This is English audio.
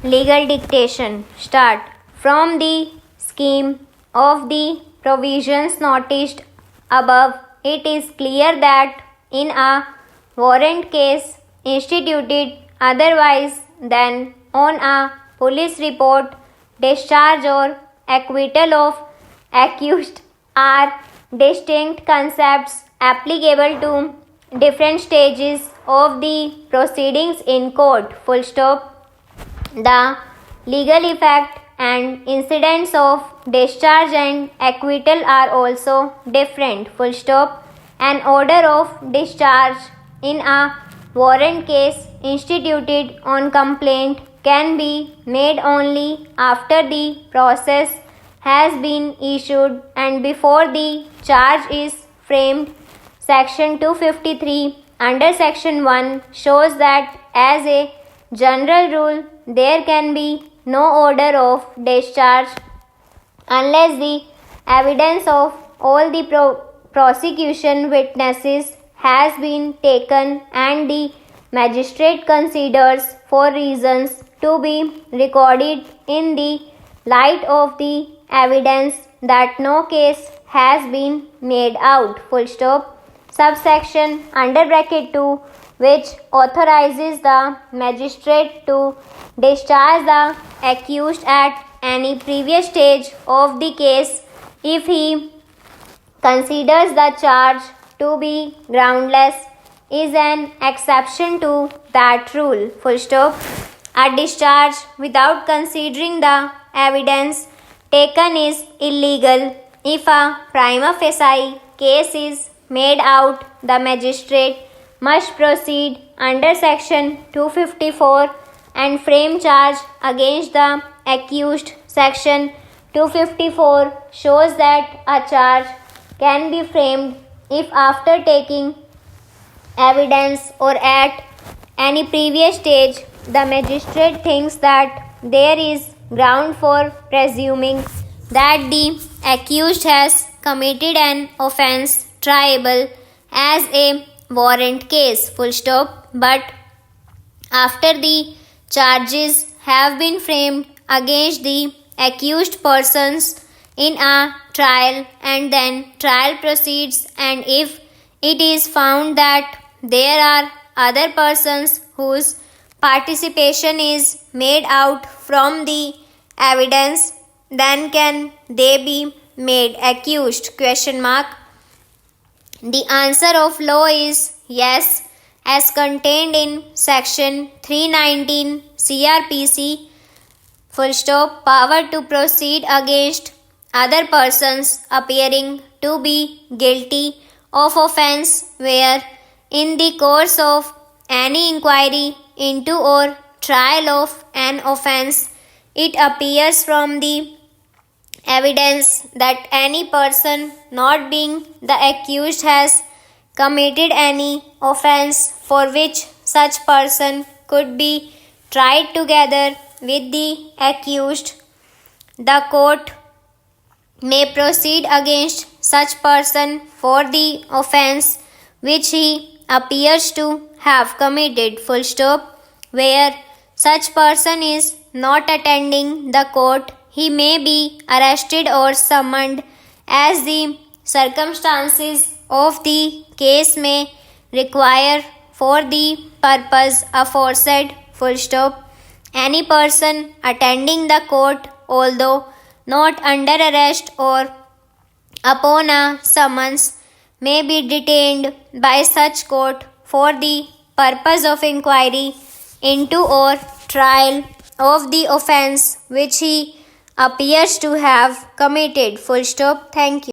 Legal dictation. Start. From the scheme of the provisions noticed above, it is clear that in a warrant case instituted otherwise than on a police report, discharge or acquittal of accused are distinct concepts applicable to different stages of the proceedings in court. Full stop. The legal effect and incidents of discharge and acquittal are also different. Full stop. An order of discharge in a warrant case instituted on complaint can be made only after the process has been issued and before the charge is framed. Section 253 under Section 1 shows that as a general rule there can be no order of discharge unless the evidence of all the prosecution witnesses has been taken and the magistrate considers for reasons to be recorded in the light of the evidence that no case has been made out. Full stop. Subsection under bracket 2, which authorizes the magistrate to discharge the accused at any previous stage of the case if he considers the charge to be groundless, is an exception to that rule. Full stop. A discharge without considering the evidence taken is illegal if a prima facie case is made out. The magistrate must proceed under Section 254 and frame charge against the accused. Section 254 shows that a charge can be framed if after taking evidence or at any previous stage the magistrate thinks that there is ground for presuming that the accused has committed an offence triable as a warrant case. Full stop. But after the charges have been framed against the accused persons in a trial and then trial proceeds, and if it is found that there are other persons whose participation is made out from the evidence, then can they be made accused? Question mark. The answer of law is yes, as contained in Section 319 CRPC. Full stop. Power to proceed against other persons appearing to be guilty of offence where in the course of any inquiry into or trial of an offence it appears from the evidence that any person not being the accused has committed any offence for which such person could be tried together with the accused, the court may proceed against such person for the offence which he appears to have committed. Full stop. Where such person is not attending the court, he may be arrested or summoned as the circumstances of the case may require for the purpose aforesaid. Full stop. Any person attending the court, although not under arrest or upon a summons, may be detained by such court for the purpose of inquiry into or trial of the offence which he appears to have committed. Full stop. Thank you.